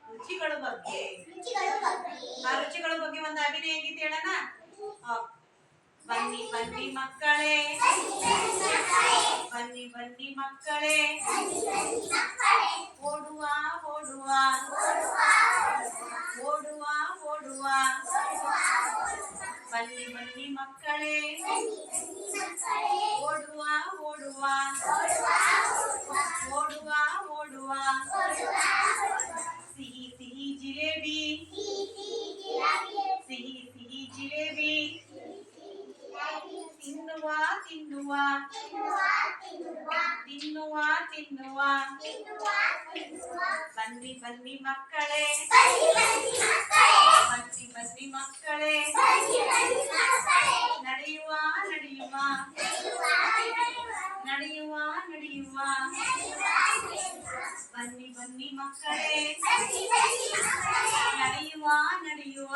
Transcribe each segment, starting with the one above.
ರುಚಿಗಳ ಬಗ್ಗೆ ಆ ರುಚಿಗಳ ಬಗ್ಗೆ ಒಂದು ಅಭಿನಯ ಗೀತೆ ಹೇಳೋಣ. ಬನ್ನಿ ಬನ್ನಿ ಮಕ್ಕಳೇ, ಬನ್ನಿ ಬನ್ನಿ ಮಕ್ಕಳೇ, ಓಡುವ ಓಡುವ ಓಡುವ ಓಡುವ, ಬನ್ನಿ ಬನ್ನಿ ಮಕ್ಕಳೇ, ಓಡುವ ಓಡುವ ಓಡುವ ಓಡುವ, ಸಿಹಿ ಸಿಹಿ ಜಿಲೇಬಿ, ಸಿಹಿ ಸಿಹಿ ಜಿಲೇಬಿ, ತಿನ್ನುವ ತಿನ್ನುವ ತಿನ್ನುವ ತಿನ್ನುವ, ಬನ್ನಿ ಬನ್ನಿ ಮಕ್ಕಳೇ, ಬನ್ನಿ ಬನ್ನಿ ಮಕ್ಕಳೇ, ನಡೆಯುವ ನಡೆಯುವ ನಡೆಯುವ ನಡೆಯುವ, ಬನ್ನಿ ಬನ್ನಿ ಮಕ್ಕಳೇ, ನಡೆಯುವ ನಡೆಯುವ,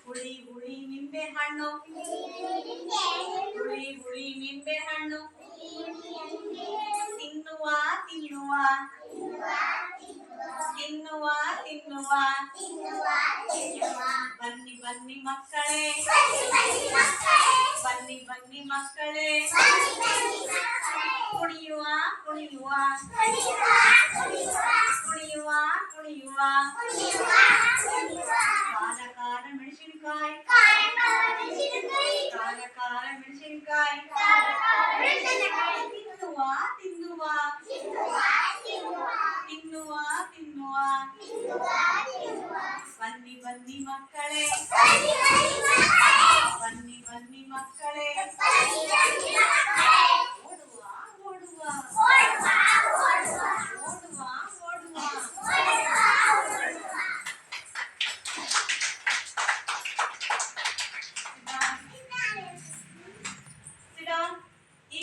ಹುಳಿ ಹುಳಿ ನಿಂಬೆ ಹಣ್ಣು, ಹುಳಿ ಹುಳಿ ನಿಂಬೆ ಹಣ್ಣು, ತಿನ್ನುವ ತಿನ್ನುವ ತಿನ್ನುವ ತಿನ್ನುವ, ಬನ್ನಿ ಬನ್ನಿ ಮಕ್ಕಳೇ, ಬನ್ನಿ ಬನ್ನಿ ಮಕ್ಕಳೇ, ಕುಣಿಯುವ ಕುಣಿಯುವ ಕುಣಿಯುವ ಕುಣಿಯುವ, ಖಾರ ಖಾರ ಮೆಣಸಿನಕಾಯಿ, ಖಾರ ಖಾರ ಮೆಣಸಿನಕಾಯಿ, ತಿನ್ನುವ ತಿನ್ನುವ ತಿನ್ನುವ ತಿನ್ನುವ, ಬನ್ನಿ ಬನ್ನಿ ಮಕ್ಕಳೇ,